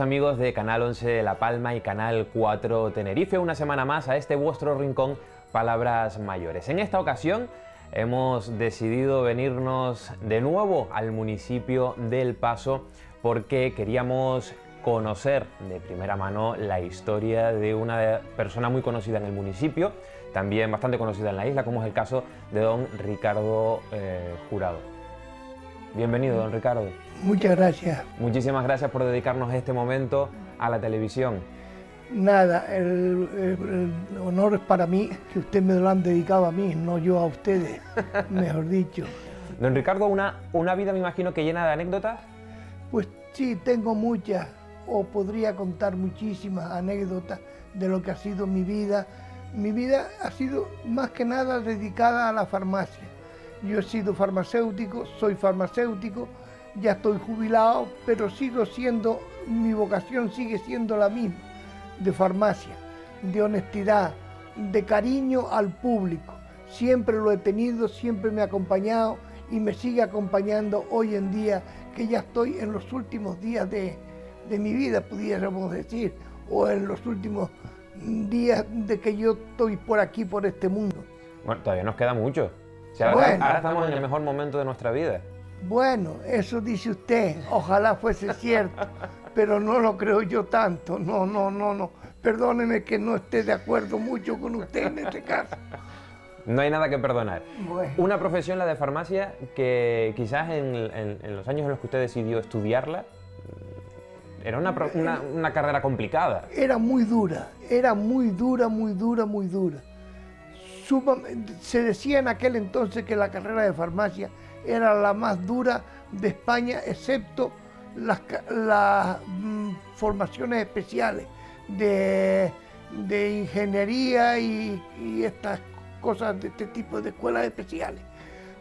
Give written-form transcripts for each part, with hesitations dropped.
amigos de Canal 11 La Palma y Canal 4 Tenerife, una semana más a este vuestro rincón Palabras Mayores. En esta ocasión hemos decidido venirnos de nuevo al municipio del Paso porque queríamos conocer de primera mano la historia de una persona muy conocida en el municipio, también bastante conocida en la isla, como es el caso de don Ricardo Jurado. Bienvenido, don Ricardo. Muchas gracias. Muchísimas gracias por dedicarnos este momento a la televisión. Nada, el honor es para mí, que usted me lo han dedicado a mí, no yo a ustedes, mejor dicho. Don Ricardo, una vida me imagino que llena de anécdotas. Pues sí, tengo muchas, o podría contar muchísimas anécdotas de lo que ha sido mi vida. Mi vida ha sido más que nada dedicada a la farmacia. Yo he sido farmacéutico, soy farmacéutico, ya estoy jubilado, pero sigo siendo, mi vocación sigue siendo la misma, de farmacia, de honestidad, de cariño al público. Siempre lo he tenido, siempre me ha acompañado y me sigue acompañando hoy en día, que ya estoy en los últimos días de mi vida, pudiéramos decir, o en los últimos días de que yo estoy por aquí, por este mundo. Bueno, todavía nos queda mucho. O sea, Bueno, ahora estamos en el mejor momento de nuestra vida. Bueno, eso dice usted, ojalá fuese cierto, pero no lo creo yo tanto, no. Perdóneme que no esté de acuerdo mucho con usted en este caso. No hay nada que perdonar. Bueno. Una profesión, la de farmacia, que quizás en los años en los que usted decidió estudiarla, era una carrera complicada. Era muy dura, muy dura. Se decía en aquel entonces que la carrera de farmacia era la más dura de España, excepto las formaciones especiales de ingeniería y estas cosas de este tipo de escuelas especiales.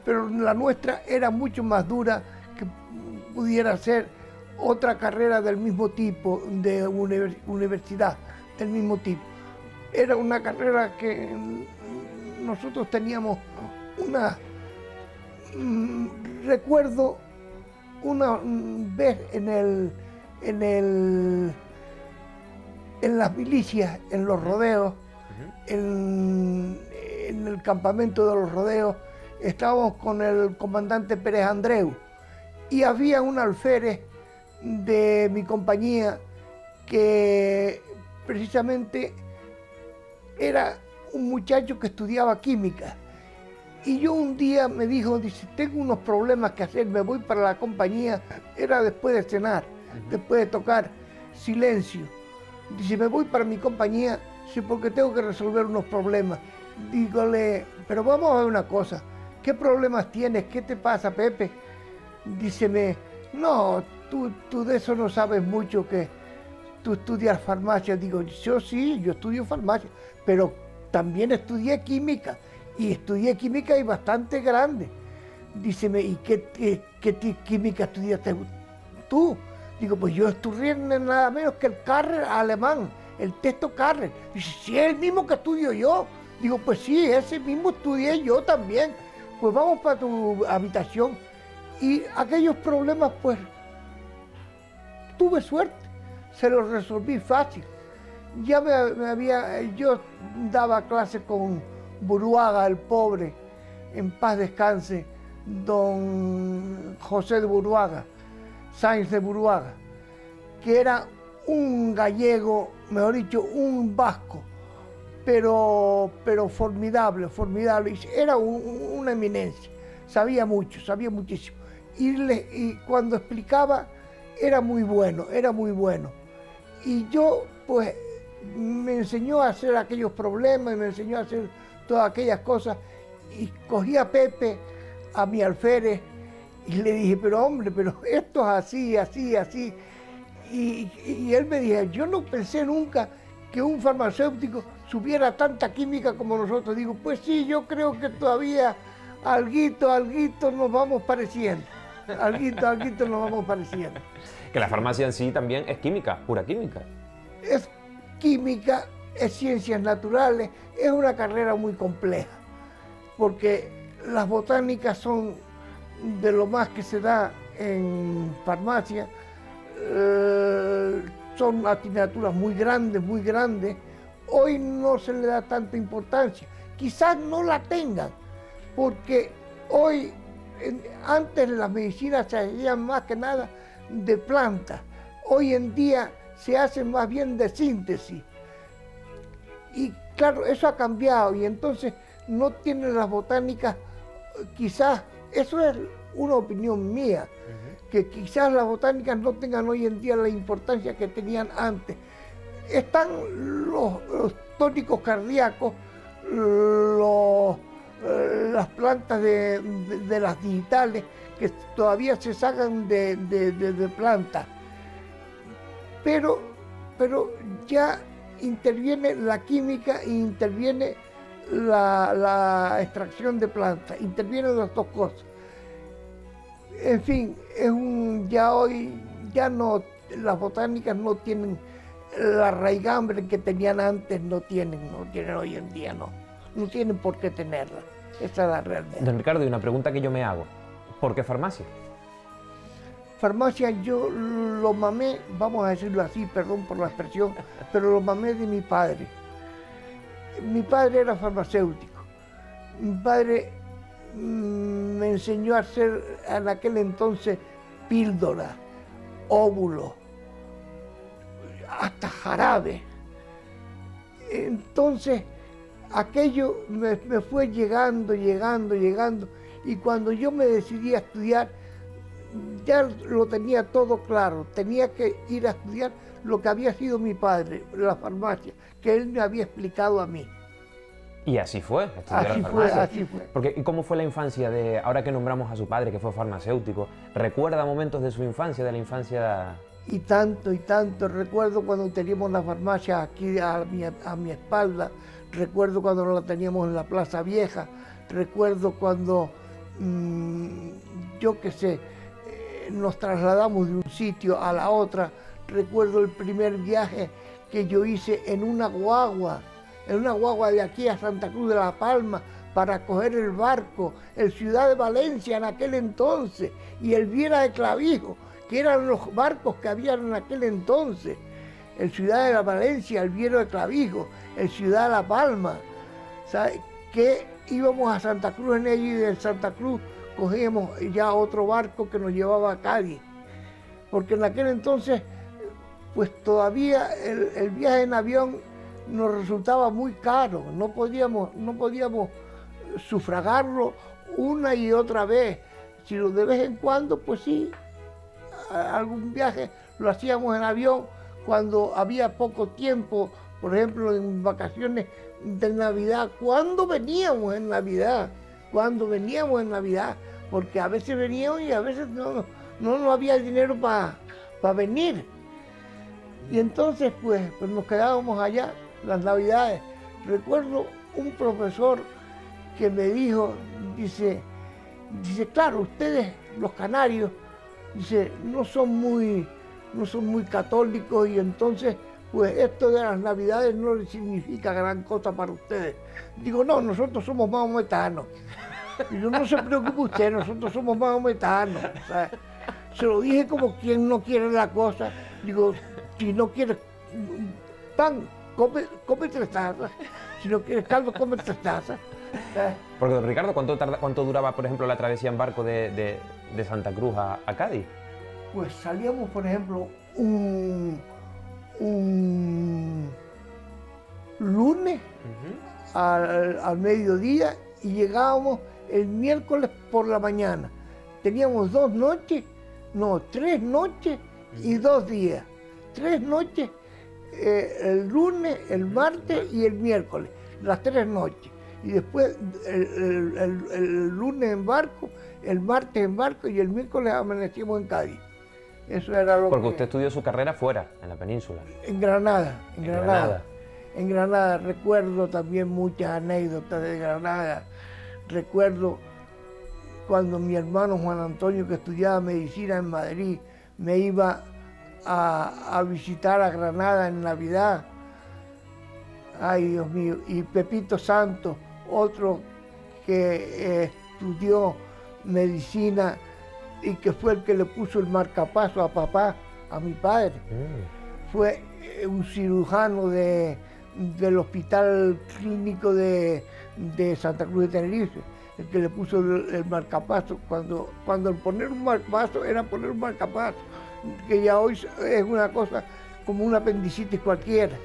Pero la nuestra era mucho más dura que pudiera ser otra carrera del mismo tipo, de universidad del mismo tipo. Era una carrera que nosotros teníamos recuerdo una vez en las milicias, en los rodeos, en el campamento de los rodeos, estábamos con el comandante Pérez Andreu y había un alférez de mi compañía que precisamente era un muchacho que estudiaba química. Y yo un día me dijo, dice, tengo unos problemas que hacer, me voy para la compañía, era después de cenar, después de tocar Silencio. Dice, me voy para mi compañía, sí, porque tengo que resolver unos problemas. Dígole, pero vamos a ver una cosa, ¿qué problemas tienes? ¿Qué te pasa, Pepe? Díceme, no, tú de eso no sabes mucho, que tú estudias farmacia. Digo, yo sí, yo estudio farmacia, pero también estudié química, y estudié química y bastante grande. Díceme, ¿y qué química estudiaste tú? Digo, pues yo estudié nada menos que el Carrer alemán, el texto Carrer. Dice, sí, es el mismo que estudio yo. Digo, pues sí, ese mismo estudié yo también. Pues vamos para tu habitación. Y aquellos problemas, pues, tuve suerte, se los resolví fácil. Ya yo daba clases con Buruaga, el pobre, en paz descanse, don José de Buruaga, Sáenz de Buruaga, que era un gallego, mejor dicho, un vasco, pero formidable, era una eminencia, sabía mucho, sabía muchísimo, y cuando explicaba era muy bueno, y yo, pues, me enseñó a hacer aquellos problemas, me enseñó a hacer todas aquellas cosas, y cogí a Pepe, a mi alférez, y le dije, pero hombre, pero esto es así, y él me dijo, yo no pensé nunca que un farmacéutico supiera tanta química como nosotros. Digo, pues sí, yo creo que todavía alguito nos vamos pareciendo, alguito nos vamos pareciendo. Que la farmacia en sí también es química, pura química. Es química, es ciencias naturales, es una carrera muy compleja, porque las botánicas son de lo más que se da en farmacia. son asignaturas muy grandes, hoy no se le da tanta importancia. Quizás no la tengan, porque hoy, antes las medicinas se hacían más que nada de plantas, hoy en día se hacen más bien de síntesis. Y claro, eso ha cambiado y entonces no tienen las botánicas, quizás, eso es una opinión mía, que quizás las botánicas no tengan hoy en día la importancia que tenían antes. Están los tónicos cardíacos, las plantas de las digitales que todavía se sacan de plantas, pero ya interviene la química e interviene la extracción de plantas, intervienen las dos cosas. En fin, ya hoy no, las botánicas no tienen la raigambre que tenían antes, no tienen hoy en día, no tienen por qué tenerla. Esa es la realidad. Don Ricardo, y una pregunta que yo me hago, ¿por qué farmacia? Farmacia yo lo mamé, vamos a decirlo así, perdón por la expresión, pero lo mamé de mi padre. Mi padre era farmacéutico. Mi padre me enseñó a hacer en aquel entonces píldora, óvulo, hasta jarabe. Entonces aquello me fue llegando, y cuando yo me decidí a estudiar, ya lo tenía todo claro, tenía que ir a estudiar lo que había sido mi padre, la farmacia, que él me había explicado a mí. Y así fue, estudiar la farmacia. Así fue. Porque, ¿y cómo fue la infancia ahora que nombramos a su padre, que fue farmacéutico? ¿Recuerda momentos de su infancia, de la infancia? Y tanto, recuerdo cuando teníamos la farmacia aquí a mi espalda, recuerdo cuando la teníamos en la Plaza Vieja, recuerdo cuando, yo qué sé, nos trasladamos de un sitio a la otra, recuerdo el primer viaje que yo hice en una guagua de aquí a Santa Cruz de la Palma para coger el barco, el Ciudad de Valencia en aquel entonces y el Viera de Clavijo, que eran los barcos que habían en aquel entonces, el Ciudad de la Valencia, el Viera de Clavijo, el Ciudad de la Palma, ¿sabes? Que íbamos a Santa Cruz en ello y de Santa Cruz cogíamos ya otro barco que nos llevaba a Cádiz, porque en aquel entonces pues todavía el viaje en avión nos resultaba muy caro, no podíamos sufragarlo una y otra vez, sino de vez en cuando pues sí, algún viaje lo hacíamos en avión cuando había poco tiempo, por ejemplo en vacaciones de Navidad, cuando veníamos en Navidad, porque a veces veníamos y a veces no había dinero para venir. Y entonces pues nos quedábamos allá las Navidades. Recuerdo un profesor que me dijo, dice, claro, ustedes los canarios, dice, no son muy católicos y entonces pues esto de las Navidades no les significa gran cosa para ustedes. Digo, no, nosotros somos mahometanos. Y yo, no se preocupe usted, nosotros somos mahometanos. ¿Sabes? Se lo dije como quien no quiere la cosa. Digo, si no quieres pan, come 3 tazas. Si no quieres caldo, come 3 tazas. ¿Sabes? Porque, don Ricardo, ¿cuánto duraba, por ejemplo, la travesía en barco de Santa Cruz a Cádiz? Pues salíamos, por ejemplo, un lunes al mediodía y llegábamos el miércoles por la mañana. Teníamos 3 noches y 2 días. 3 noches, el lunes, el martes y el miércoles, las 3 noches. Y después el lunes en barco, el martes en barco y el miércoles amanecimos en Cádiz. Eso era lo Porque usted estudió su carrera fuera, en la península. En Granada. En Granada recuerdo también muchas anécdotas de Granada. Recuerdo cuando mi hermano Juan Antonio, que estudiaba medicina en Madrid, me iba a visitar a Granada en Navidad. Ay, Dios mío. Y Pepito Santos, otro que estudió medicina y que fue el que le puso el marcapaso a papá, a mi padre. fue un cirujano del Hospital Clínico de Santa Cruz de Tenerife, el que le puso el marcapaso, cuando el poner un marcapaso era poner un marcapaso, que ya hoy es una cosa como una apendicitis cualquiera,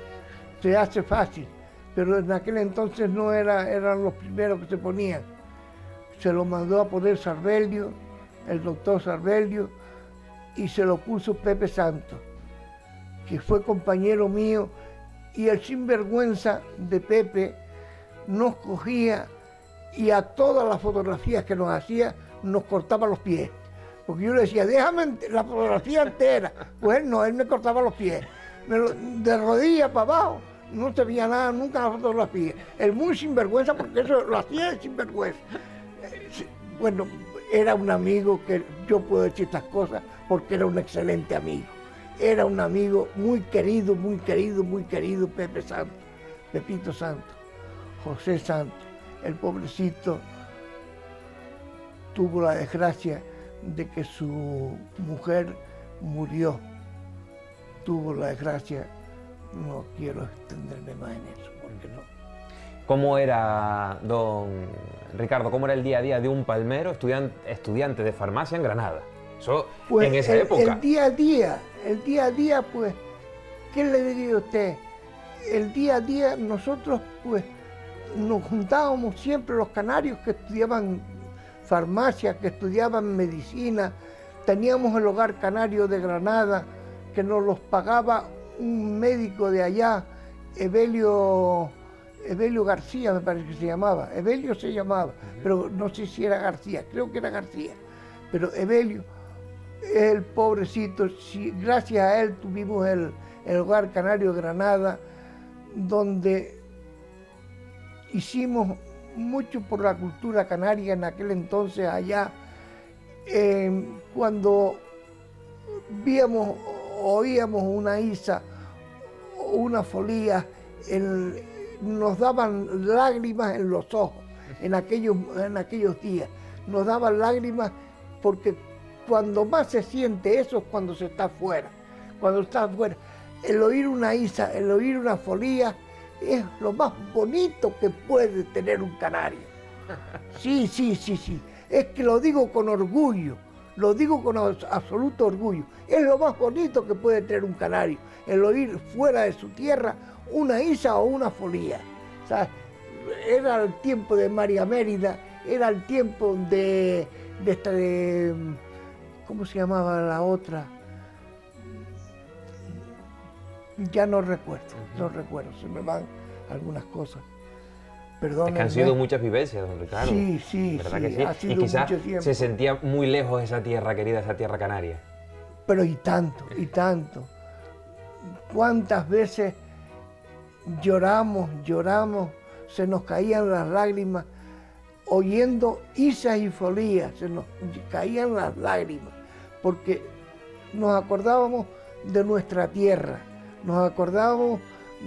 se hace fácil, pero en aquel entonces no eran los primeros que se ponían. Se lo mandó a poner Sarbelio, el doctor Sarbelio, y se lo puso Pepe Santos, que fue compañero mío, y el sinvergüenza de Pepe nos cogía y a todas las fotografías que nos hacía nos cortaba los pies. Porque yo le decía, déjame la fotografía entera. Pues él me cortaba los pies. De rodillas para abajo no se veía nada nunca en la fotografía. El muy sinvergüenza, porque eso lo hacía de sinvergüenza. Bueno, era un amigo que yo puedo decir estas cosas porque era un excelente amigo. Era un amigo muy querido, muy querido, muy querido, Pepe Santos, Pepito Santos, José Santos. El pobrecito tuvo la desgracia de que su mujer murió. Tuvo la desgracia, no quiero extenderme más en eso, porque no. ¿Cómo era, don Ricardo, cómo era el día a día de un palmero estudiante de farmacia en Granada? Eso, pues en esa época. El día a día, pues, ¿qué le diría a usted? El día a día nosotros, pues, nos juntábamos siempre los canarios que estudiaban farmacia, que estudiaban medicina. Teníamos el hogar canario de Granada, que nos los pagaba un médico de allá, Evelio García, me parece que se llamaba. Evelio se llamaba, pero no sé si era García, creo que era García. Pero Evelio, el pobrecito, gracias a él tuvimos el hogar canario de Granada, donde hicimos mucho por la cultura canaria en aquel entonces allá. Cuando oíamos una isa, una folía, nos daban lágrimas en los ojos en aquellos días. Nos daban lágrimas porque cuando más se siente eso es cuando se está afuera. Cuando está afuera, el oír una isa, el oír una folía, es lo más bonito que puede tener un canario. Sí. Es que lo digo con orgullo, lo digo con absoluto orgullo. Es lo más bonito que puede tener un canario, el oír fuera de su tierra una isa o una folía. O sea, era el tiempo de María Mérida, era el tiempo de ¿cómo se llamaba la otra? Ya no recuerdo, se me van algunas cosas. Perdónenme. Es que han sido muchas vivencias, don Ricardo. Sí, ¿Verdad que sí? ha sido Y quizás mucho tiempo. se sentía muy lejos esa tierra querida, esa tierra canaria. Pero y tanto. ¿Cuántas veces lloramos, se nos caían las lágrimas, oyendo isas y folías, se nos caían las lágrimas, porque nos acordábamos de nuestra tierra, nos acordábamos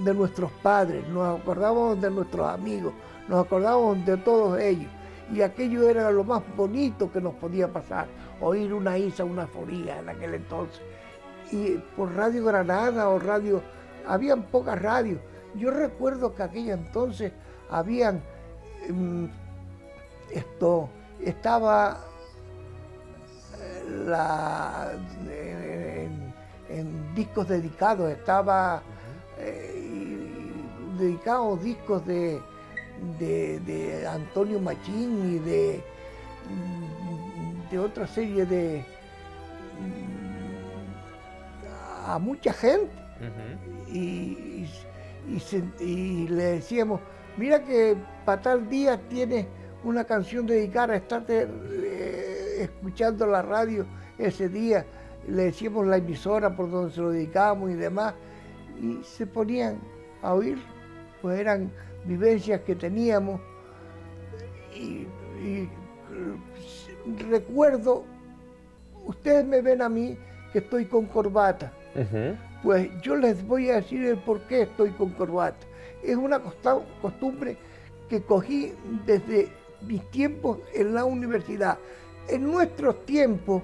de nuestros padres, nos acordábamos de nuestros amigos, nos acordábamos de todos ellos, y aquello era lo más bonito que nos podía pasar, oír una isa, una folía en aquel entonces. Y por Radio Granada o radio, habían pocas radios. Yo recuerdo que aquella entonces habían, estaba en discos dedicados, estaba dedicados discos de Antonio Machín y de otra serie a mucha gente. Y le decíamos, mira que para tal día tienes una canción dedicada a estarte escuchando la radio ese día. Le decíamos la emisora por donde se lo dedicábamos y demás, y se ponían a oír, pues eran vivencias que teníamos. Y recuerdo, ustedes me ven a mí que estoy con corbata. Pues yo les voy a decir el por qué estoy con corbata. Es una costumbre que cogí desde mis tiempos en la universidad. En nuestros tiempos,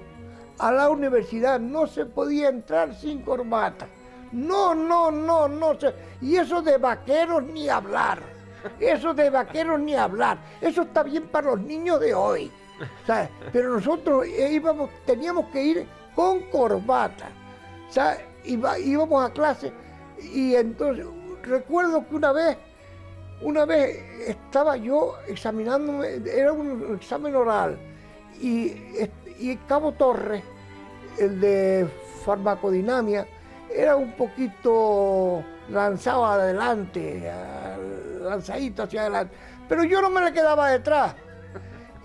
a la universidad no se podía entrar sin corbata. No, no, no, no. Y eso de vaqueros ni hablar. Eso de vaqueros ni hablar. Eso está bien para los niños de hoy. ¿Sabes? Pero nosotros teníamos que ir con corbata. ¿Sabes? Íbamos a clase y entonces recuerdo que una vez estaba yo examinándome, era un examen oral, y Cabo Torres, el de farmacodinamia, era un poquito lanzado adelante, lanzadito hacia adelante, pero yo no me le quedaba detrás.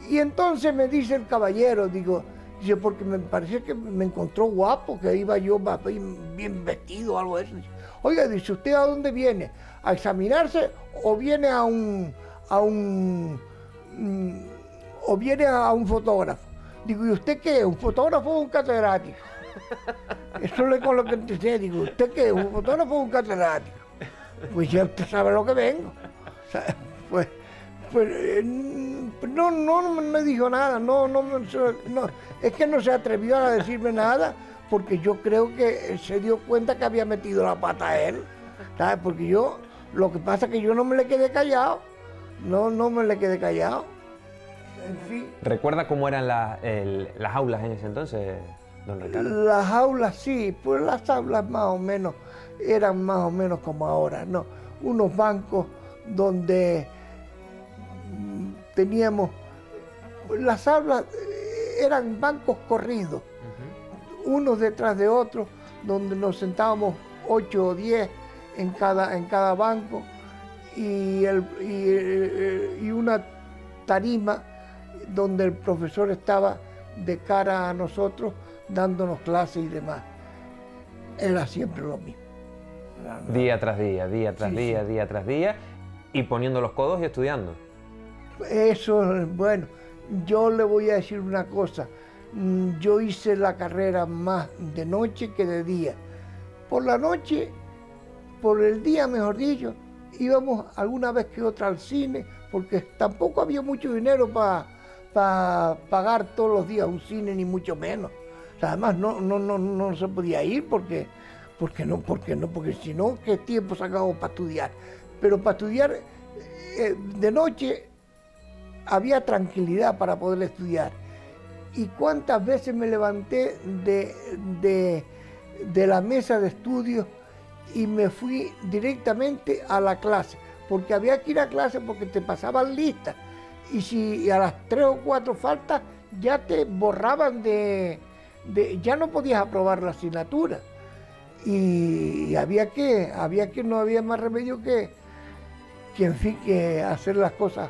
Y entonces me dice el caballero, dice, porque me parecía que me encontró guapo, que iba yo bien vestido o algo de eso. Dice, oiga, dice, ¿usted a dónde viene? ¿A examinarse o viene o viene a un fotógrafo? Digo, ¿y usted qué es? ¿Un fotógrafo o un catedrático? Eso es con lo que entendí. Digo, ¿usted qué es? ¿Un fotógrafo o un catedrático? Pues ya usted sabe lo que vengo. O sea, pues no me dijo nada, no, es que no se atrevió a decirme nada, porque yo creo que se dio cuenta que había metido la pata a él, ¿sabes? Porque lo que pasa es que yo no me le quedé callado, no me le quedé callado, en fin. ¿Recuerda cómo eran las aulas en ese entonces, don Ricardo? Las aulas sí, pues las aulas más o menos eran más o menos como ahora, ¿no? Unos bancos donde teníamos, las aulas eran bancos corridos, unos detrás de otros, donde nos sentábamos 8 o 10 en cada banco, y una tarima donde el profesor estaba de cara a nosotros dándonos clases y demás. Era siempre lo mismo. Día tras día, día tras día, sí. Día tras día, y poniendo los codos y estudiando. Eso, bueno, yo le voy a decir una cosa. Yo hice la carrera más de noche que de día. Por la noche, por el día, mejor dicho, íbamos alguna vez que otra al cine, porque tampoco había mucho dinero para pagar todos los días un cine, ni mucho menos. O sea, además no se podía ir porque si no, ¿qué tiempo sacábamos para estudiar? Pero para estudiar de noche había tranquilidad para poder estudiar. Y cuántas veces me levanté de la mesa de estudio y me fui directamente a la clase, porque había que ir a clase porque te pasaban listas, y si a las 3 o 4 faltas ya te borraban ya no podías aprobar la asignatura, y no había más remedio que en fin, que hacer las cosas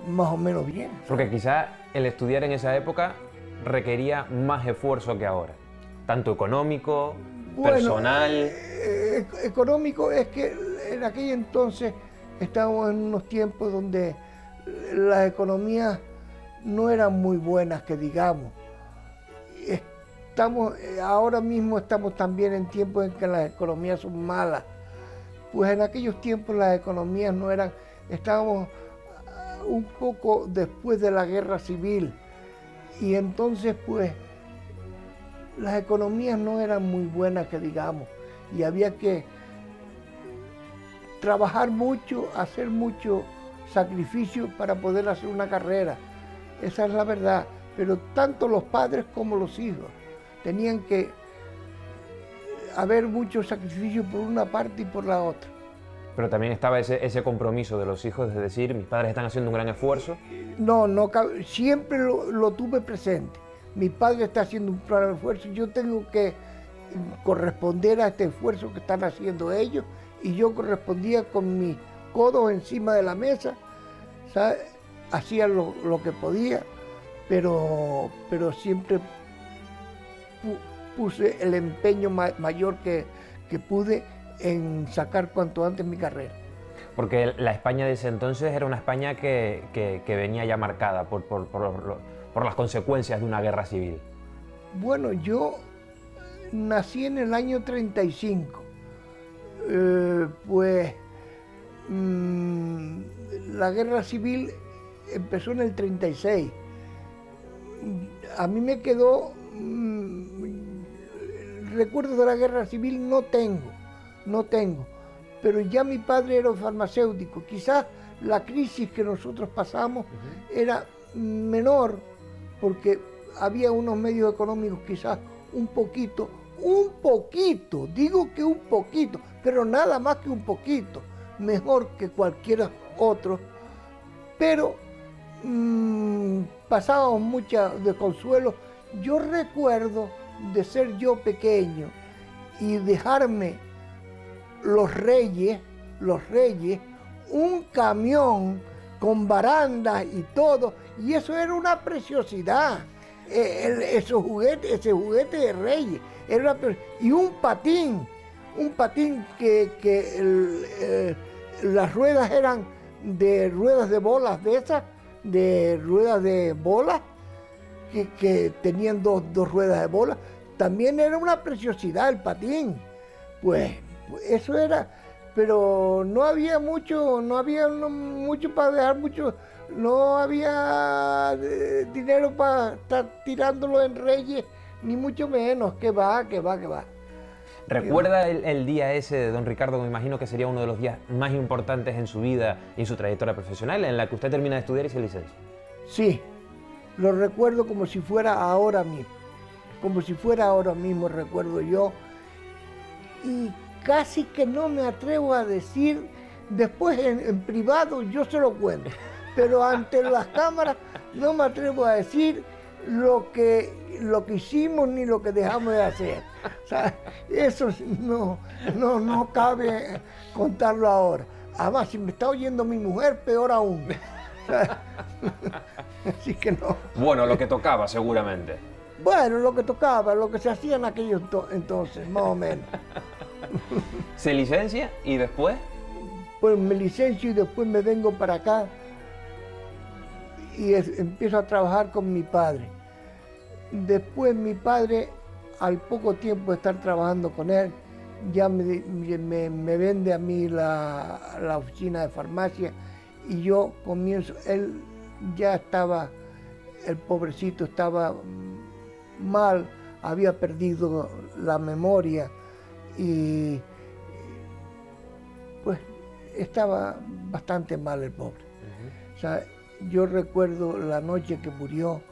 más o menos bien. Porque quizá el estudiar en esa época requería más esfuerzo que ahora, tanto económico, personal. Económico es que en aquel entonces estábamos en unos tiempos donde las economías no eran muy buenas, que digamos. Ahora mismo estamos también en tiempos en que las economías son malas. Pues en aquellos tiempos las economías no eran, estábamos un poco después de la guerra civil, y entonces pues las economías no eran muy buenas, que digamos, y había que trabajar mucho, hacer mucho sacrificio para poder hacer una carrera. Esa es la verdad, pero tanto los padres como los hijos tenían que haber mucho sacrificio por una parte y por la otra. Pero también estaba ese compromiso de los hijos de decir, mis padres están haciendo un gran esfuerzo. No, siempre lo tuve presente. Mi padre está haciendo un gran esfuerzo, yo tengo que corresponder a este esfuerzo que están haciendo ellos, y yo correspondía con mis codos encima de la mesa, ¿sabes? Hacía lo que podía, pero siempre puse el empeño mayor que pude en sacar cuanto antes mi carrera. Porque la España de ese entonces era una España que venía ya marcada por las consecuencias de una guerra civil. Bueno, yo nací en el año 35, la guerra civil empezó en el 36. A mí me quedó, recuerdos de la guerra civil no tengo, no tengo. Pero ya mi padre era farmacéutico. Quizás la crisis que nosotros pasamos era menor, porque había unos medios económicos quizás un poquito, digo que un poquito, pero nada más que un poquito, mejor que cualquiera otro. Pero pasábamos mucha de consuelo. Yo recuerdo de ser yo pequeño y dejarme los reyes, un camión con barandas y todo, y eso era una preciosidad. Ese juguete de reyes, y un patín que las ruedas eran de ruedas de bolas de esas, de ruedas de bolas, que tenían dos ruedas de bolas. También era una preciosidad el patín. Pues eso era, pero no había mucho para dejar mucho, no había dinero para estar tirándolo en reyes, ni mucho menos, que va. ¿Recuerda el día ese de don Ricardo, que me imagino que sería uno de los días más importantes en su vida y en su trayectoria profesional, en la que usted termina de estudiar y se licencia? Sí, lo recuerdo como si fuera ahora mismo, recuerdo yo, y casi que no me atrevo a decir, después en privado yo se lo cuento, pero ante las cámaras no me atrevo a decir lo que hicimos ni lo que dejamos de hacer. O sea, eso no cabe contarlo ahora. Además, si me está oyendo mi mujer, peor aún. O sea, así que no. Bueno, lo que tocaba seguramente. Bueno, lo que tocaba, lo que se hacía en aquellos entonces, más o menos. ¿Se licencia y después? Pues me licencio y después me vengo para acá y empiezo a trabajar con mi padre. Después mi padre, al poco tiempo de estar trabajando con él, ya me vende a mí la oficina de farmacia y yo comienzo. Él ya estaba, el pobrecito estaba mal, había perdido la memoria y pues estaba bastante mal el pobre. O sea, yo recuerdo la noche que murió,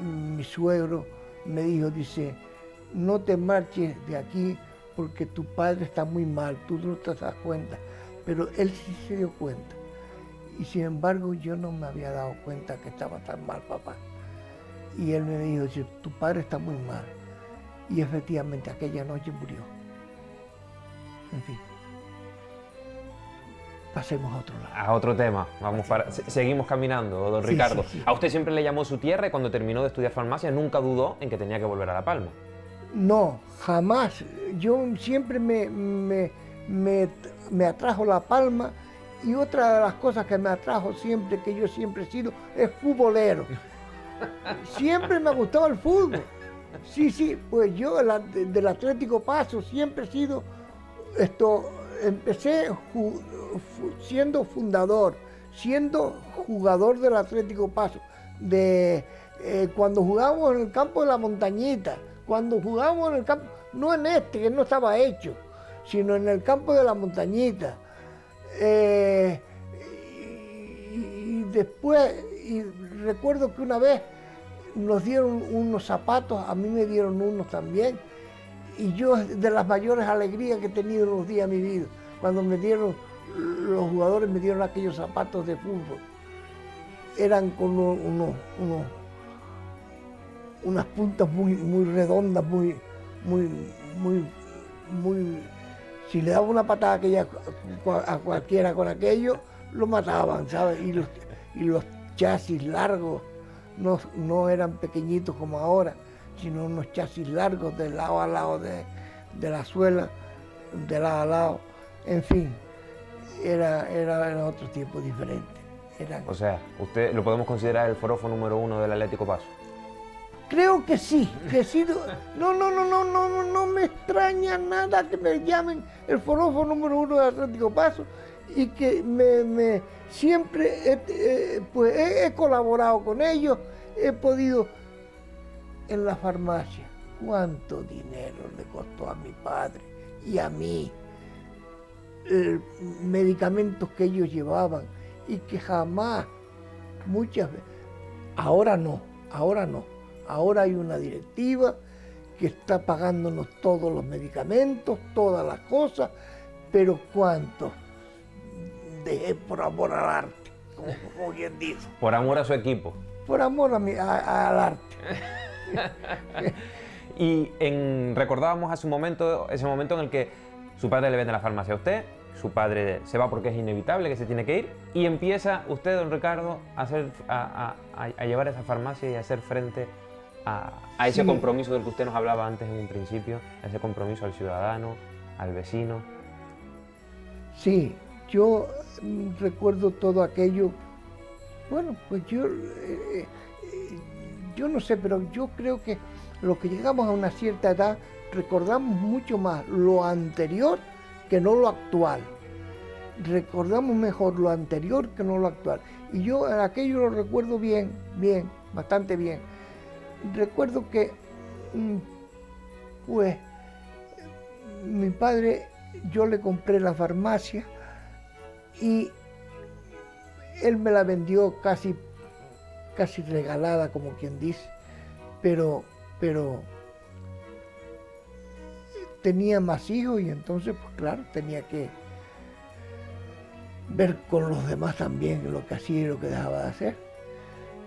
mi suegro me dijo, dice, no te marches de aquí porque tu padre está muy mal, tú no te das cuenta. Pero él sí se dio cuenta. Y sin embargo yo no me había dado cuenta que estaba tan mal, papá. Y él me dijo, dice, tu padre está muy mal. Y efectivamente aquella noche murió. En fin. Pasemos a otro lado. A otro tema. Seguimos caminando, don Ricardo. Sí. A usted siempre le llamó su tierra y cuando terminó de estudiar farmacia nunca dudó en que tenía que volver a La Palma. No, jamás. Yo siempre me atrajo La Palma y otra de las cosas que me atrajo siempre, que yo siempre he sido, es futbolero. Siempre me ha gustado el fútbol. Sí, pues yo del Atlético Paso siempre he sido empecé siendo fundador, siendo jugador del Atlético Paso, cuando jugábamos en el campo de la Montañita, cuando jugábamos en el campo, no en este, que no estaba hecho, sino en el campo de la Montañita. Y después, recuerdo que una vez nos dieron unos zapatos, a mí me dieron unos también, y yo de las mayores alegrías que he tenido en los días de mi vida, cuando los jugadores me dieron aquellos zapatos de fútbol. Eran con unas puntas muy redondas, si le daba una patada a cualquiera con aquello, lo mataban, ¿sabes? Y los chasis largos no eran pequeñitos como ahora, sino unos chasis largos de lado a lado de la suela, de lado a lado. En fin, era otro tiempo diferente. O sea, ¿usted lo podemos considerar el forofo número 1 del Atlético Paso? Creo que sí, que he sido. No me extraña nada que me llamen el forofo número 1 del Atlético Paso y que siempre he colaborado con ellos, he podido. En la farmacia, ¿cuánto dinero le costó a mi padre y a mí, medicamentos que ellos llevaban y que jamás, muchas veces, ahora no, ahora hay una directiva que está pagándonos todos los medicamentos, todas las cosas, pero ¿cuántos dejé por amor al arte? Como bien dice. Por amor a su equipo. Por amor al arte. Y recordábamos hace un momento, ese momento en el que su padre le vende la farmacia a usted, su padre se va porque es inevitable, que se tiene que ir, y empieza usted, don Ricardo, a llevar esa farmacia y a hacer frente a ese compromiso del que usted nos hablaba antes en un principio, ese compromiso al ciudadano, al vecino. Sí, yo recuerdo todo aquello. Bueno, pues yo no sé, pero yo creo que los que llegamos a una cierta edad recordamos mucho más lo anterior que no lo actual. Recordamos mejor lo anterior que no lo actual. Y yo aquello lo recuerdo bien, bastante bien. Recuerdo que, pues, mi padre, yo le compré la farmacia y él me la vendió casi regalada, como quien dice, pero tenía más hijos y entonces, pues claro, tenía que ver con los demás también lo que hacía y lo que dejaba de hacer.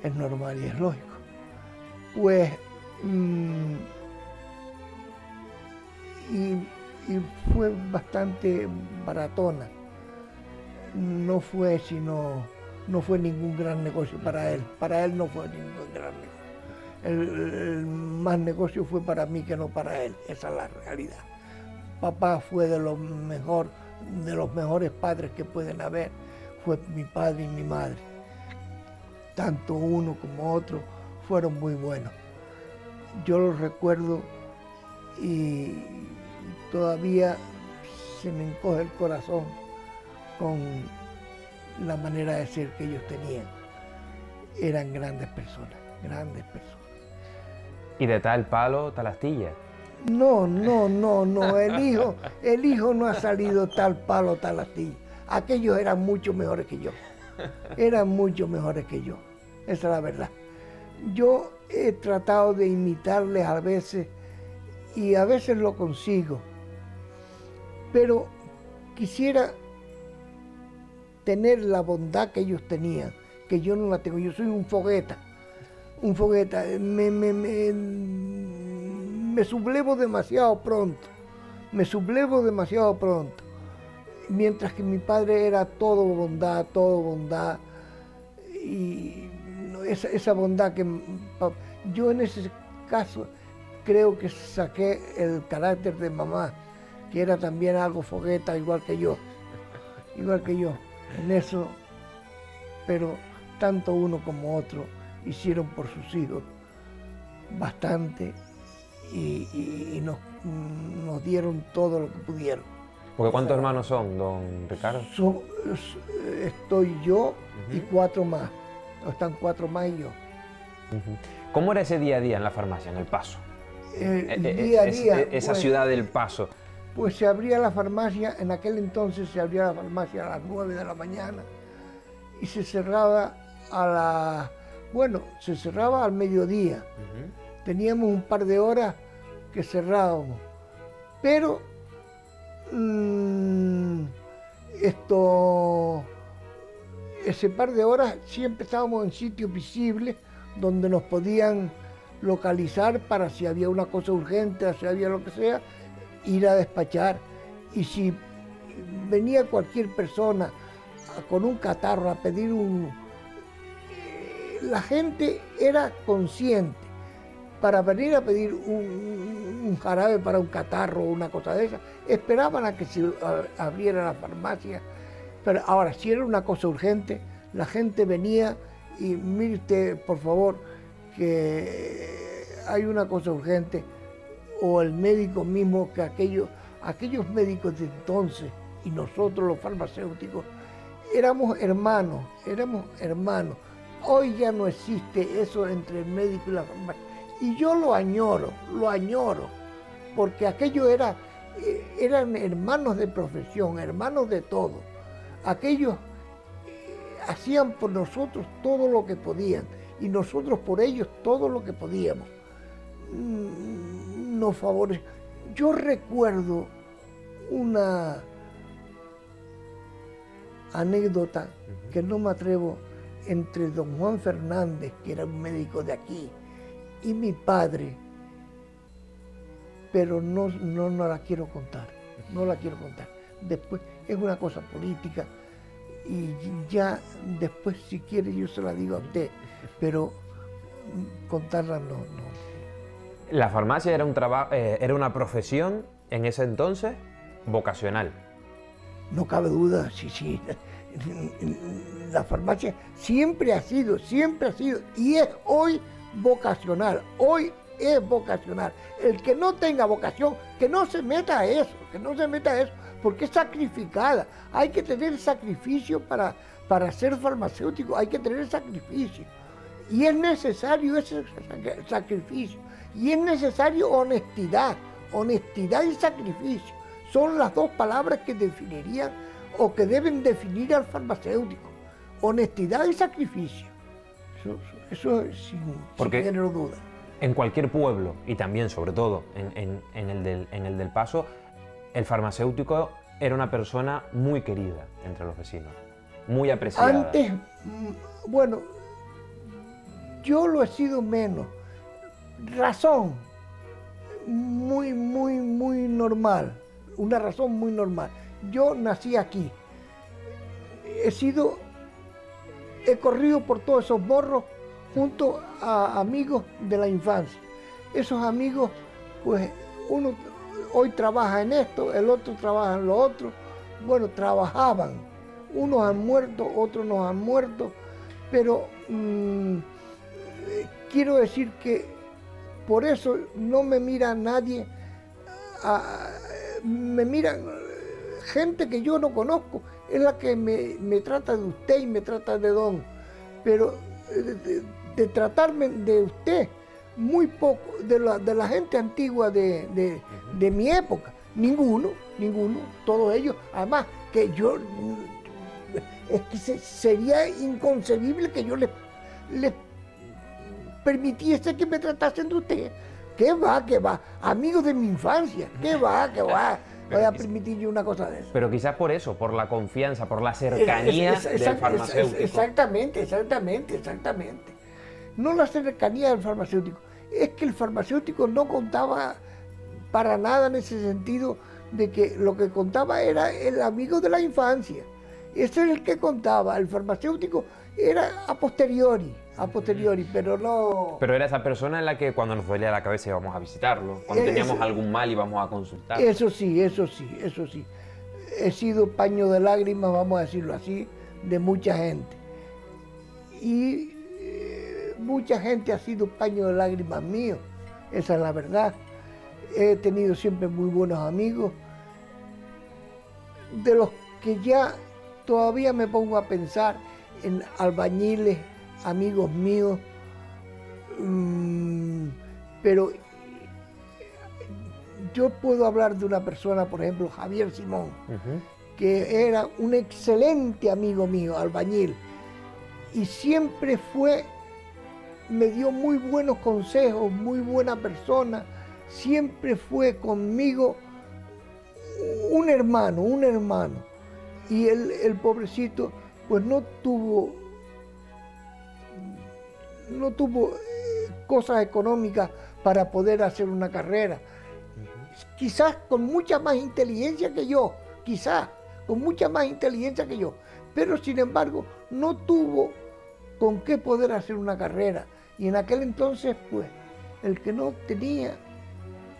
Es normal y es lógico. Pues, y fue bastante baratona. No fue ningún gran negocio para él. Para él no fue ningún gran negocio. El más negocio fue para mí que no para él. Esa es la realidad. Papá fue de los mejores padres que pueden haber. Fue mi padre y mi madre. Tanto uno como otro fueron muy buenos. Yo los recuerdo y todavía se me encoge el corazón con la manera de ser que ellos tenían. Eran grandes personas, grandes personas. ¿Y de tal palo, tal astilla? No, el hijo no ha salido tal palo, tal astilla. Aquellos eran mucho mejores que yo. Eran mucho mejores que yo. Esa es la verdad. Yo he tratado de imitarles a veces y a veces lo consigo. Pero quisiera tener la bondad que ellos tenían, que yo no la tengo. Yo soy un fogueta. Me sublevo demasiado pronto. Mientras que mi padre era todo bondad. Y esa bondad que yo en ese caso creo que saqué el carácter de mamá, que era también algo fogueta, igual que yo, en eso, pero tanto uno como otro hicieron por sus hijos bastante y nos dieron todo lo que pudieron. Porque ¿cuántos hermanos son, don Ricardo? Estoy yo y 4 más. Están 4 más y yo. ¿Cómo era ese día a día en la farmacia, en El Paso? Día a día. Esa ciudad del Paso. Pues se abría la farmacia, en aquel entonces se abría la farmacia a las 9 de la mañana y se cerraba se cerraba al mediodía. Teníamos un par de horas que cerrábamos, pero ese par de horas siempre estábamos en sitios visibles donde nos podían localizar para si había una cosa urgente, si había lo que sea, ir a despachar. Y si venía cualquier persona con un catarro a pedir la gente era consciente. Para venir a pedir un jarabe para un catarro o una cosa de esa, esperaban a que se abriera la farmacia. Pero ahora, si era una cosa urgente, la gente venía y mire usted, por favor, que hay una cosa urgente, o el médico mismo, que aquellos médicos de entonces y nosotros los farmacéuticos éramos hermanos. Hoy ya no existe eso entre el médico y la farmacia. Y yo lo añoro, porque aquello era eran hermanos de profesión, hermanos de todo. Aquellos hacían por nosotros todo lo que podían y nosotros por ellos todo lo que podíamos. Nos favorecían. Yo recuerdo una anécdota que no me atrevo, entre don Juan Fernández, que era un médico de aquí, y mi padre, pero no la quiero contar, no la quiero contar. Después es una cosa política y ya después si quiere yo se la digo a usted, pero contarla no. La farmacia era un trabajo, era una profesión en ese entonces vocacional. No cabe duda, sí. La farmacia siempre ha sido, y es hoy vocacional, hoy es vocacional. El que no tenga vocación, que no se meta a eso, porque es sacrificada. Hay que tener sacrificio para ser farmacéutico, hay que tener sacrificio. Y es necesario ese sacrificio, y es necesario honestidad y sacrificio. Son las dos palabras que definirían o que deben definir al farmacéutico. Honestidad y sacrificio. Eso sin género de duda. En cualquier pueblo, y también sobre todo en el del Paso, el farmacéutico era una persona muy querida entre los vecinos, muy apreciada. Antes, bueno, yo lo he sido menos. Razón muy normal. Una razón muy normal. Yo nací aquí. He corrido por todos esos morros junto a amigos de la infancia. Esos amigos, pues, uno hoy trabaja en esto, el otro trabaja en lo otro. Bueno, trabajaban. Unos han muerto, otros no han muerto, pero quiero decir que por eso no me mira nadie, me miran gente que yo no conozco, es la que me trata de usted y me trata de don, pero de tratarme de usted, muy poco, de la gente antigua de mi época, ninguno, todos ellos, además que yo, es que sería inconcebible que yo les permitiese que me tratasen de usted. ¿Qué va? Amigos de mi infancia, ¿qué va? Voy a permitir yo una cosa de eso. Pero quizás por eso, por la confianza, por la cercanía del farmacéutico. Exactamente. No la cercanía del farmacéutico, es que el farmacéutico no contaba para nada en ese sentido de que lo que contaba era el amigo de la infancia. Ese es el que contaba, el farmacéutico era a posteriori, pero no... Pero era esa persona en la que cuando nos dolía la cabeza íbamos a visitarlo, cuando teníamos algún mal íbamos a consultar. Eso sí. He sido paño de lágrimas, vamos a decirlo así, de mucha gente. Y mucha gente ha sido paño de lágrimas mío, esa es la verdad. He tenido siempre muy buenos amigos, de los que ya todavía me pongo a pensar en albañiles, amigos míos, pero yo puedo hablar de una persona, por ejemplo, Javier Simón, que era un excelente amigo mío, albañil, y siempre me dio muy buenos consejos, muy buena persona, siempre fue conmigo un hermano, y el pobrecito pues no tuvo cosas económicas para poder hacer una carrera. Quizás con mucha más inteligencia que yo, pero sin embargo no tuvo con qué poder hacer una carrera. Y en aquel entonces, pues, el que no tenía,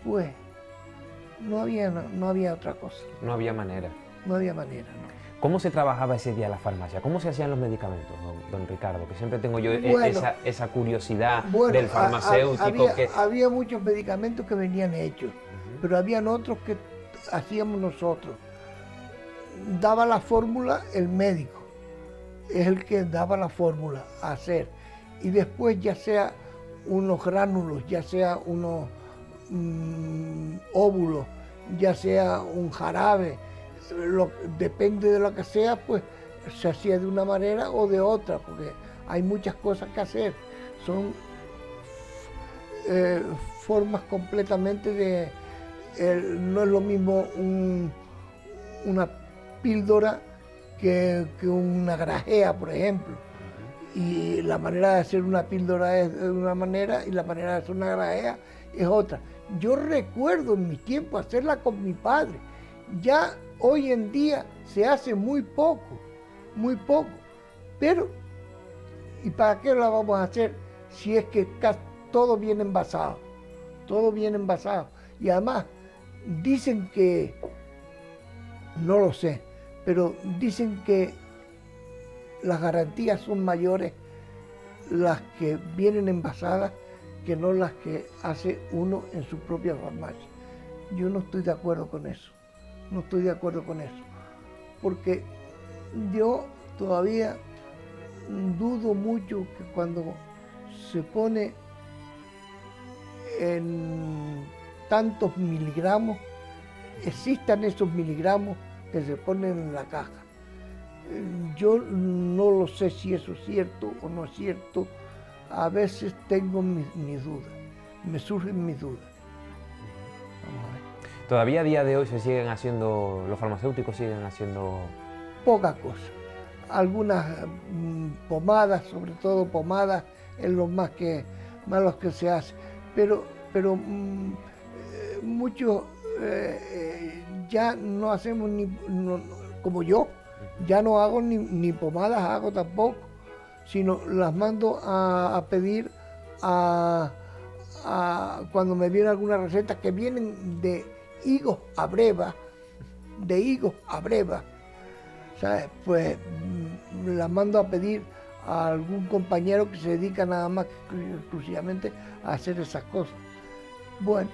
pues, no había otra cosa. No había manera. No. ¿Cómo se trabajaba ese día en la farmacia? ¿Cómo se hacían los medicamentos, don Ricardo? Que siempre tengo yo esa curiosidad del farmacéutico. Había muchos medicamentos que venían hechos, pero habían otros que hacíamos nosotros. Daba la fórmula el médico, es el que daba la fórmula a hacer. Y después ya sea unos gránulos, ya sea unos óvulos, ya sea un jarabe, depende de lo que sea, pues se hacía de una manera o de otra, porque hay muchas cosas que hacer. Son formas completamente de... no es lo mismo una píldora que una grajea, por ejemplo. Y la manera de hacer una píldora es de una manera y la manera de hacer una grajea es otra. Yo recuerdo en mi tiempo hacerla con mi padre. Ya hoy en día se hace muy poco. Pero, ¿y para qué la vamos a hacer si es que todo viene envasado? Todo viene envasado. Y además, dicen que, no lo sé, pero dicen que las garantías son mayores las que vienen envasadas que no las que hace uno en su propia farmacia. Yo no estoy de acuerdo con eso, porque yo todavía dudo mucho que cuando se pone en tantos miligramos, existan esos miligramos que se ponen en la caja. Yo no lo sé si eso es cierto o no es cierto. A veces tengo mis dudas, me surgen mis dudas. Vamos a ver. ¿Todavía a día de hoy se siguen haciendo, los farmacéuticos siguen haciendo...? Poca cosa. Algunas pomadas, sobre todo pomadas, es lo más que se hace. Pero muchos ya no hacemos como yo, ya no hago ni pomadas, hago tampoco, sino las mando a pedir cuando me viene alguna receta que vienen de higos a breva, ¿sabes? Pues las mando a pedir a algún compañero que se dedica nada más exclusivamente a hacer esas cosas. Bueno,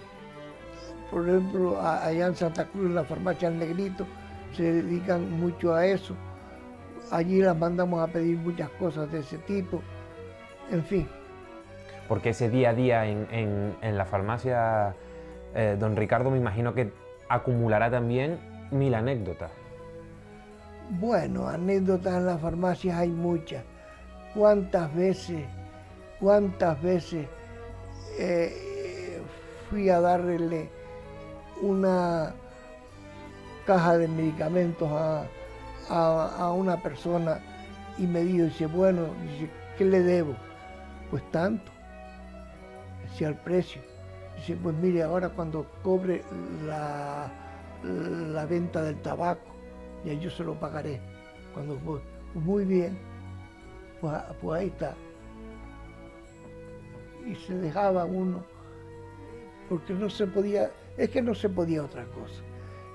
por ejemplo, allá en Santa Cruz, en la farmacia El Negrito, se dedican mucho a eso. Allí las mandamos a pedir muchas cosas de ese tipo, en fin. Porque ese día a día en la farmacia, don Ricardo, me imagino que acumulará también 1000 anécdotas. Bueno, anécdotas en las farmacias hay muchas. ¿Cuántas veces fui a darle una caja de medicamentos a una persona y me dice, bueno, ¿qué le debo? Pues tanto, decía el precio. Dice, pues mire, ahora cuando cobre la venta del tabaco, ya yo se lo pagaré. Cuando pues muy bien, pues ahí está. Y se dejaba uno, porque no se podía, es que no se podía otra cosa.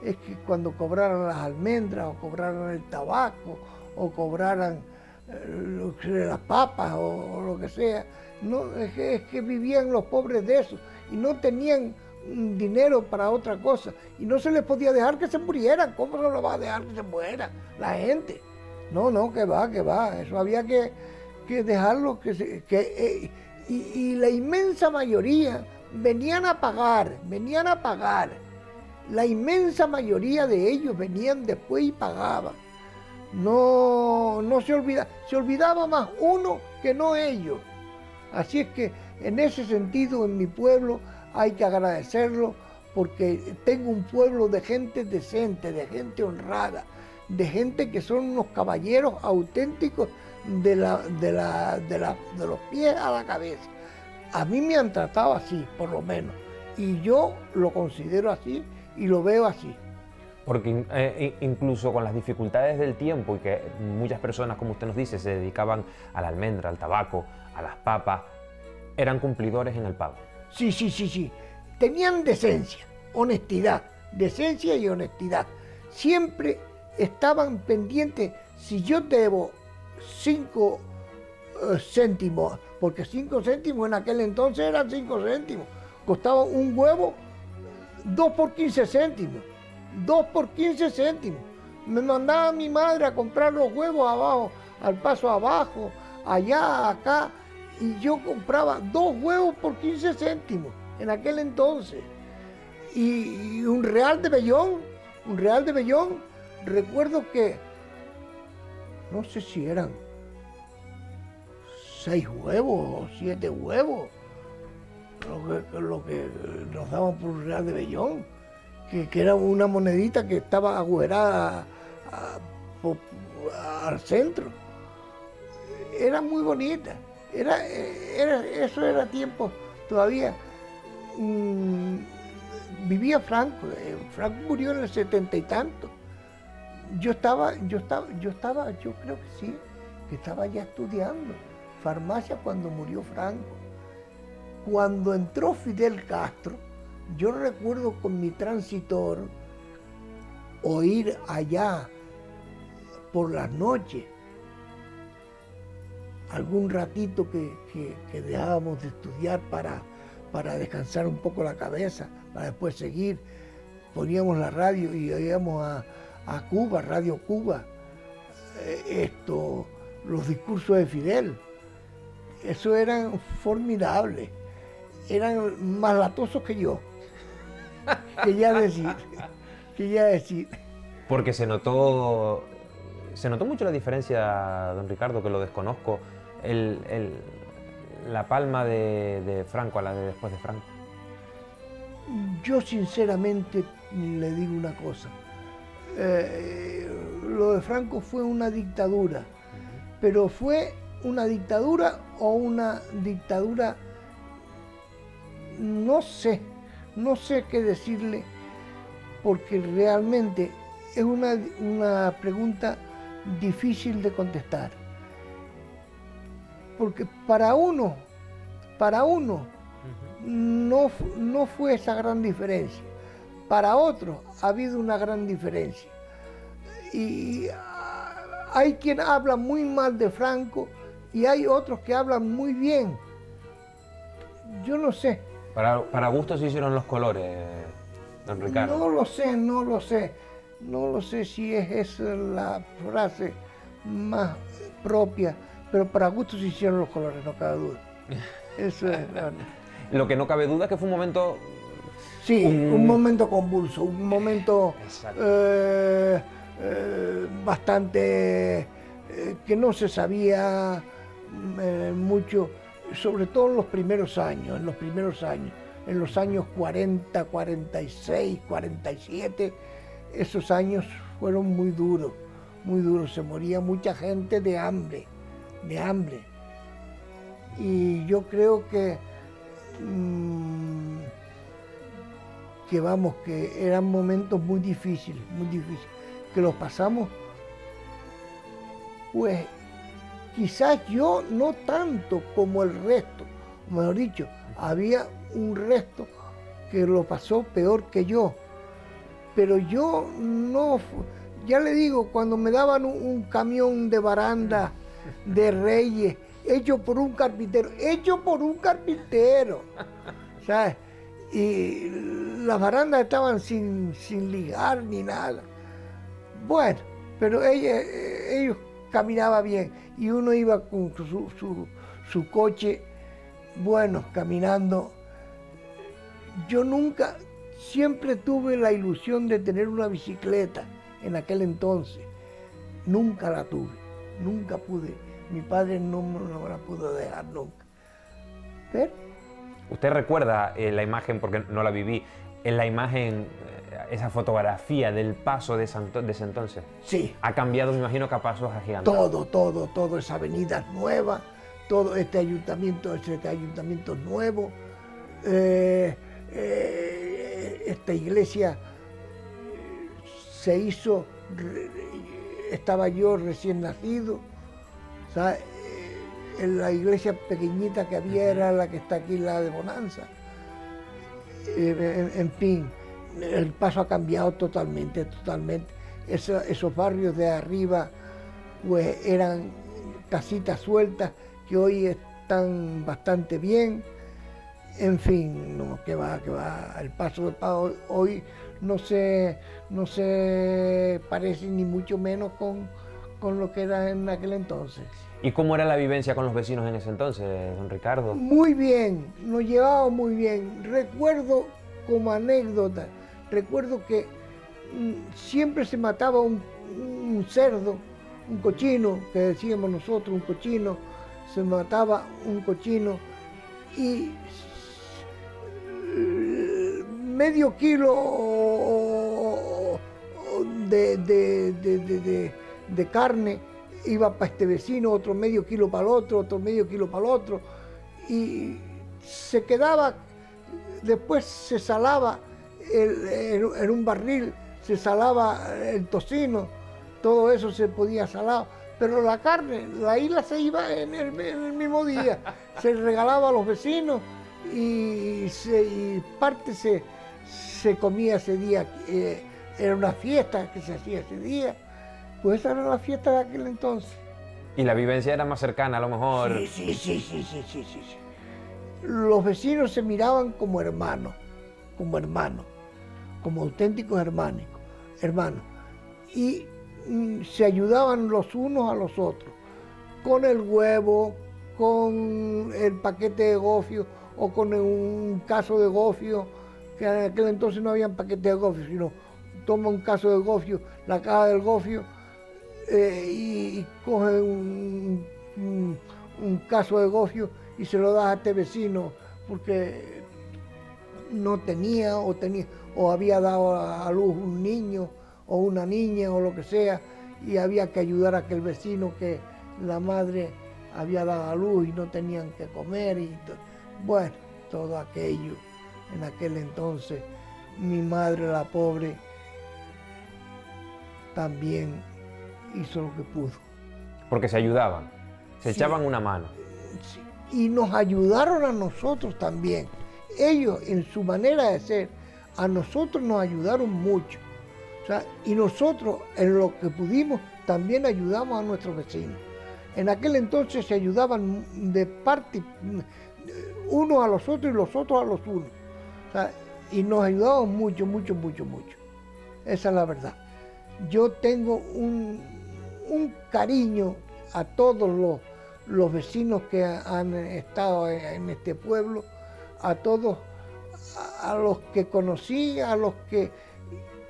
Es que cuando cobraran las almendras, o cobraran el tabaco, o cobraran las papas, o lo que sea, no, es que vivían los pobres de eso, y no tenían dinero para otra cosa, y no se les podía dejar que se murieran. ¿Cómo se lo va a dejar que se muera la gente? No, que va, eso había que dejarlo, y la inmensa mayoría venían a pagar, la inmensa mayoría de ellos venían después y pagaban. No se olvidaba más uno que no ellos. Así es que en ese sentido en mi pueblo hay que agradecerlo, porque tengo un pueblo de gente decente, de gente honrada, de gente que son unos caballeros auténticos de los pies a la cabeza. A mí me han tratado así, por lo menos, y yo lo considero así y lo veo así. Porque incluso con las dificultades del tiempo y que muchas personas, como usted nos dice, se dedicaban a la almendra, al tabaco, a las papas, eran cumplidores en el pago. Sí. Tenían decencia, honestidad, decencia y honestidad. Siempre estaban pendientes. Si yo debo 5 céntimos, porque 5 céntimos en aquel entonces eran 5 céntimos, costaba un huevo 2 por 15 céntimos. 2 por 15 céntimos. Me mandaba mi madre a comprar los huevos abajo, al paso abajo, allá, acá, y yo compraba 2 huevos por 15 céntimos en aquel entonces. y un real de vellón, recuerdo que, no sé si eran 6 huevos o 7 huevos, lo que nos daban por un real de vellón, que era una monedita que estaba agujerada al centro. Era muy bonita, eso era tiempo todavía. Vivía Franco, Franco murió en el 70 y tanto. Yo creo que sí, que estaba ya estudiando farmacia cuando murió Franco. Cuando entró Fidel Castro, yo recuerdo con mi transitor oír allá por las noches, algún ratito que dejábamos de estudiar para descansar un poco la cabeza, para después seguir, poníamos la radio y oíamos a Cuba, Radio Cuba, los discursos de Fidel. Eso eran formidables, eran más latosos que yo, que ya decir. Porque se notó mucho la diferencia, don Ricardo, que lo desconozco, la palma de Franco a la de después de Franco. Yo sinceramente le digo una cosa, lo de Franco fue una dictadura, pero fue una dictadura o una dictadura, no sé qué decirle, porque realmente es una pregunta difícil de contestar. Porque para uno no fue esa gran diferencia. Para otros ha habido una gran diferencia. Y hay quien habla muy mal de Franco y hay otros que hablan muy bien. Yo no sé. Para gusto se hicieron los colores, don Ricardo. No lo sé si es esa la frase más propia, pero para gusto se hicieron los colores, no cabe duda. Eso es. Lo que no cabe duda es que fue un momento... Sí, un momento convulso, un momento bastante que no se sabía mucho, sobre todo en los primeros años, en los años 40, 46, 47, esos años fueron muy duros, se moría mucha gente de hambre. Y yo creo que que eran momentos muy difíciles, que los pasamos, pues quizás yo no tanto como el resto, mejor dicho, había un resto que lo pasó peor que yo, pero yo no, ya le digo, cuando me daban un camión de baranda de Reyes, hecho por un carpintero, ¿sabes? Y las barandas estaban sin ligar ni nada. Bueno, pero ellos caminaban bien y uno iba con su coche, bueno, caminando. Yo siempre tuve la ilusión de tener una bicicleta en aquel entonces. Nunca la tuve, nunca pude. Mi padre no me la pudo dejar nunca. Pero, ¿usted recuerda la imagen, porque no la viví, en la imagen, esa fotografía del paso de ese entonces? Sí. Ha cambiado, me imagino, que a pasos agigantados. Todo, esa avenida nueva, todo este ayuntamiento nuevo, esta iglesia se hizo, estaba yo recién nacido, ¿sabes? En la iglesia pequeñita que había era la que está aquí, la de Bonanza. En fin, el paso ha cambiado totalmente. Esos barrios de arriba pues eran casitas sueltas que hoy están bastante bien. En fin, no, que va, el paso de Pau hoy no se parece ni mucho menos con lo que era en aquel entonces. ¿Y cómo era la vivencia con los vecinos en ese entonces, don Ricardo? Muy bien, nos llevábamos muy bien. Recuerdo como anécdota, recuerdo que siempre se mataba un cerdo, un cochino, que decíamos nosotros, un cochino, se mataba un cochino y medio kilo de carne iba para este vecino, otro medio kilo para el otro, otro medio kilo para el otro, y se quedaba, después se salaba en un barril, se salaba el tocino, todo eso se podía salar, pero la carne, la isla se iba en el mismo día, se regalaba a los vecinos y parte se comía ese día, era una fiesta que se hacía ese día, pues esa era la fiesta de aquel entonces. Y la vivencia era más cercana a lo mejor. Sí. Los vecinos se miraban como hermanos, como auténticos hermanos, y se ayudaban los unos a los otros, con el huevo, con el paquete de gofio o con un caso de gofio, que en aquel entonces no había paquete de gofio, sino toma un caso de gofio, la caja del gofio, y coge un caso de gofio y se lo das a este vecino porque no tenía o había dado a luz un niño o una niña o lo que sea, y había que ayudar a aquel vecino que la madre había dado a luz y no tenían que comer y bueno, todo aquello. En aquel entonces mi madre, la pobre, también hizo lo que pudo. Porque se ayudaban, se echaban una mano. Sí. Y nos ayudaron a nosotros también. Ellos, en su manera de ser, a nosotros nos ayudaron mucho. O sea, y nosotros, en lo que pudimos, también ayudamos a nuestros vecinos. En aquel entonces se ayudaban de parte, unos a los otros y los otros a los unos. O sea, y nos ayudamos mucho. Esa es la verdad. Yo tengo un cariño a todos los vecinos que han estado en este pueblo, a todos, a los que conocí, a los que...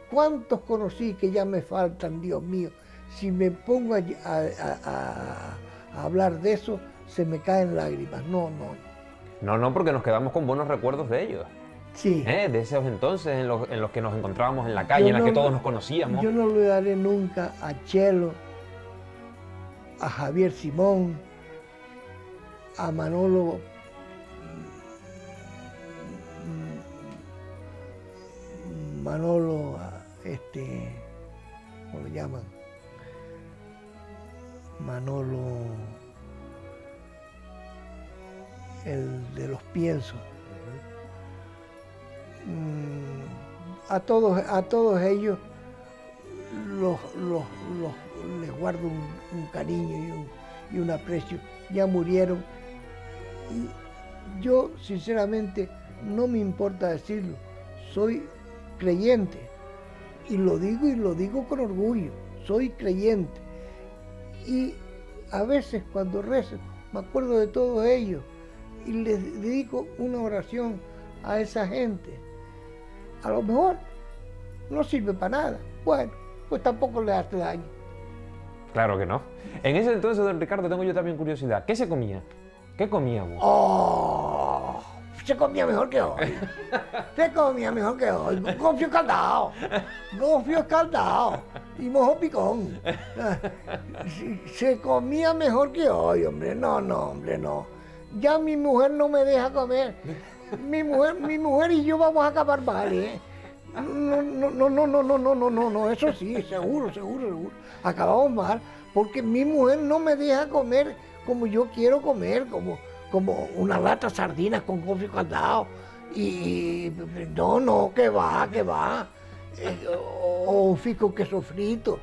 ¿Cuántos conocí que ya me faltan, Dios mío? Si me pongo a hablar de eso, se me caen lágrimas. No, porque nos quedamos con buenos recuerdos de ellos. Sí. De esos entonces en los que nos encontrábamos en la calle, en los que todos nos conocíamos. Yo no olvidaré nunca a Chelo, a Javier Simón, a Manolo, ¿cómo lo llaman? Manolo, el de los piensos. A todos ellos les guardo un cariño y un aprecio. Ya murieron. Y yo, sinceramente, no me importa decirlo, soy creyente. Y lo digo con orgullo, soy creyente. Y a veces cuando rezo, me acuerdo de todos ellos y les dedico una oración a esa gente. A lo mejor no sirve para nada. Bueno, pues tampoco le hace daño. Claro que no. En ese entonces, don Ricardo, tengo yo también curiosidad. ¿Qué se comía? ¿Qué comíamos? ¡Oh! Se comía mejor que hoy. Gofio escaldado y mojo picón. Se comía mejor que hoy, hombre. No, hombre, no. Ya mi mujer no me deja comer. Mi mujer y yo vamos a acabar mal, ¿eh? No, eso sí, seguro. Acabamos mal, porque mi mujer no me deja comer como yo quiero comer, como una lata de sardinas con gofio caldado. Y no, que va. O un fico queso frito,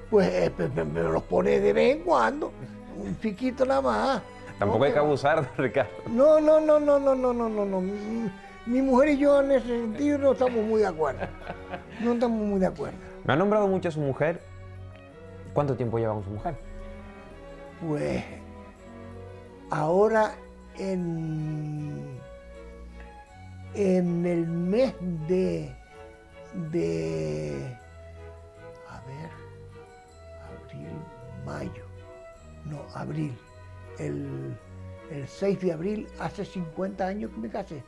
pues me los pone de vez en cuando, un fiquito nada más. Tampoco hay que abusar, don Ricardo. No. Mi mujer y yo en ese sentido no estamos muy de acuerdo. Me ha nombrado mucho a su mujer. ¿Cuánto tiempo lleva con su mujer? Pues ahora en en el mes a ver, abril, mayo, no, abril, el 6 de abril, hace 50 años que me casé.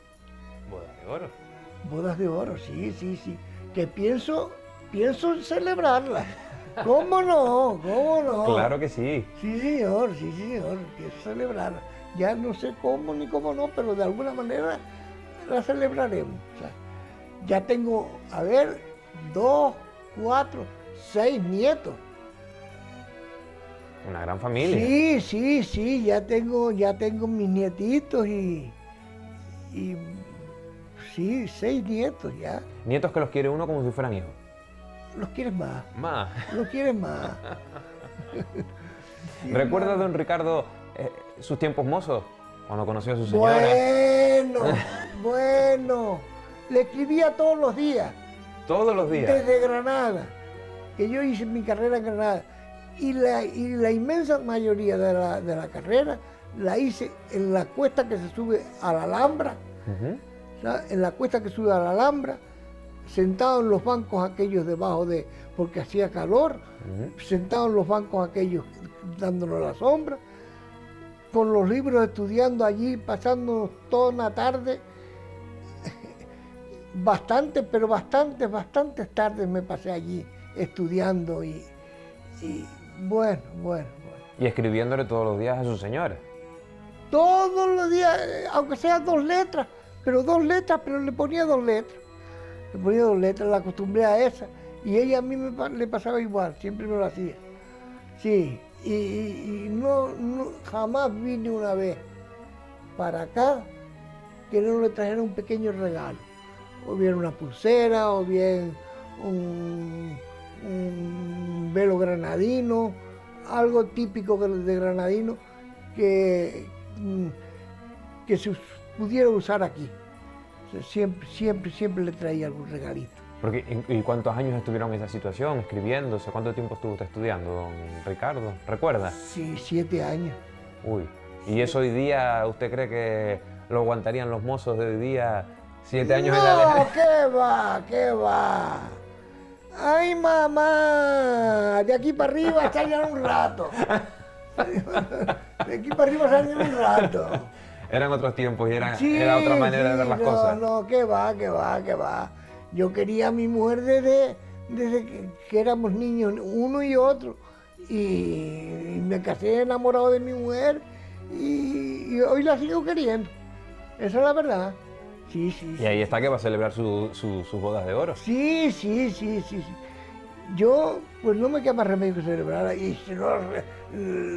Bodas de oro. Bodas de oro, sí, sí, sí. Que pienso en celebrarla. ¿Cómo no? ¿Cómo no? Claro que sí. Sí, señor, pienso celebrarla. Ya no sé cómo ni cómo no, pero de alguna manera la celebraremos. O sea, ya tengo, a ver, 2, 4, 6 nietos. Una gran familia. Sí, sí, sí, ya tengo mis nietitos y sí, 6 nietos ya. Nietos que los quiere uno como si fueran hijos. Los quieres más. Más. Los quieres más. ¿Recuerda, don Ricardo, sus tiempos mozos? Cuando conoció a su señora. Bueno. Le escribía todos los días. Todos los días. Desde Granada. Que yo hice mi carrera en Granada. Y la inmensa mayoría de la carrera la hice en la cuesta que se sube a la Alhambra. En la cuesta que sube a la Alhambra, sentado en los bancos aquellos debajo porque hacía calor, sentado en los bancos aquellos dándonos la sombra, con los libros estudiando allí, pasando toda una tarde, bastantes tardes me pasé allí estudiando y bueno. Y escribiéndole todos los días a su señora. Todos los días, aunque sean 2 letras, pero le ponía 2 letras. Le ponía 2 letras, la acostumbré a esa. Y ella a mí le pasaba igual, siempre me lo hacía. Sí, y no, jamás vine una vez para acá que no le trajera un pequeño regalo. O bien una pulsera, o bien un velo granadino, algo típico de granadino que se pudiera usar aquí. O sea, siempre le traía algún regalito. ¿Y cuántos años estuvieron en esa situación, escribiéndose? ¿Cuánto tiempo estuvo usted estudiando, don Ricardo? ¿Recuerda? Sí, 7 años. Uy, ¿y eso hoy día usted cree que lo aguantarían los mozos de hoy día 7 años en la... No, qué va. ¡Ay, mamá! De aquí para arriba salían un rato. De aquí para arriba salían un rato. Eran otros tiempos y era otra manera de ver las cosas. No, qué va. Yo quería a mi mujer desde que éramos niños, uno y otro. Y me casé enamorado de mi mujer y hoy la sigo queriendo. Esa es la verdad. Sí. Y ahí está que va a celebrar sus bodas de oro. Sí. Yo, pues no me queda más remedio que celebrarla. Y si no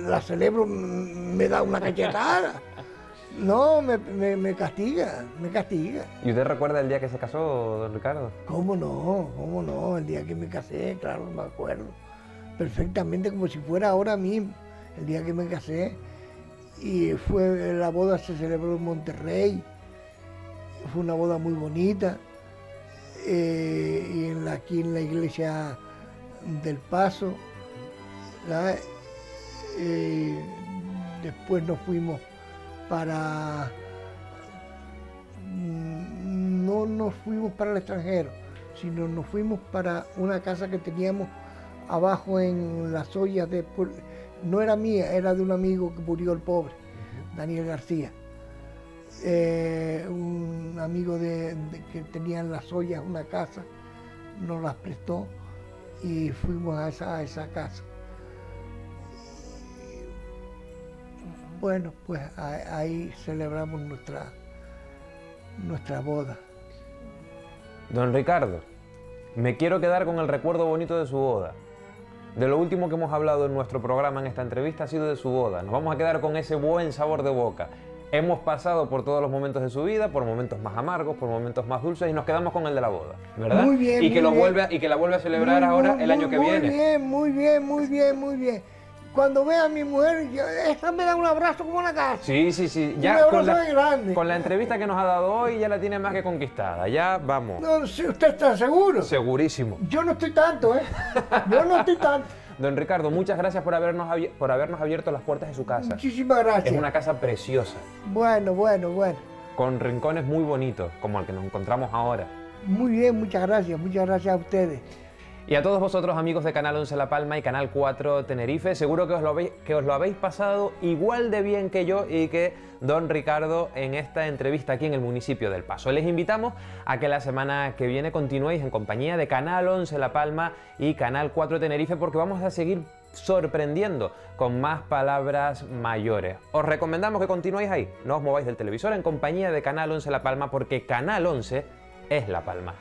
la celebro, me da una cachetada. No, me castiga. ¿Y usted recuerda el día que se casó, don Ricardo? ¿Cómo no? El día que me casé, claro, me acuerdo. Perfectamente, como si fuera ahora mismo. El día que me casé. Y la boda se celebró en Monterrey. Fue una boda muy bonita. Y aquí en la iglesia del Paso. Después nos fuimos no nos fuimos para el extranjero, sino nos fuimos para una casa que teníamos abajo en las ollas no era mía, era de un amigo que murió, el pobre, Daniel García. Un amigo que tenía en las ollas una casa, nos las prestó y fuimos a esa casa. Bueno, pues ahí celebramos nuestra boda. Don Ricardo, me quiero quedar con el recuerdo bonito de su boda. De lo último que hemos hablado en nuestro programa en esta entrevista ha sido de su boda. Nos vamos a quedar con ese buen sabor de boca. Hemos pasado por todos los momentos de su vida, por momentos más amargos, por momentos más dulces y nos quedamos con el de la boda, ¿verdad? Muy bien, y que la vuelve a celebrar ahora el año que viene. Muy bien. Cuando vea a mi mujer, esta me da un abrazo como una casa. Sí. Ya un abrazo grande. Con la entrevista que nos ha dado hoy ya la tiene más que conquistada. Ya vamos. No, si usted está seguro. Segurísimo. Yo no estoy tanto, Yo no estoy tanto. Don Ricardo, muchas gracias por habernos abierto las puertas de su casa. Muchísimas gracias. Es una casa preciosa. Bueno. con rincones muy bonitos, como el que nos encontramos ahora. Muy bien, muchas gracias a ustedes. Y a todos vosotros, amigos de Canal 11 La Palma y Canal 4 Tenerife, seguro que os lo habéis pasado igual de bien que yo y que don Ricardo en esta entrevista aquí en el municipio del Paso. Les invitamos a que la semana que viene continuéis en compañía de Canal 11 La Palma y Canal 4 Tenerife, porque vamos a seguir sorprendiendo con más palabras mayores. Os recomendamos que continuéis ahí, no os mováis del televisor, en compañía de Canal 11 La Palma, porque Canal 11 es La Palma.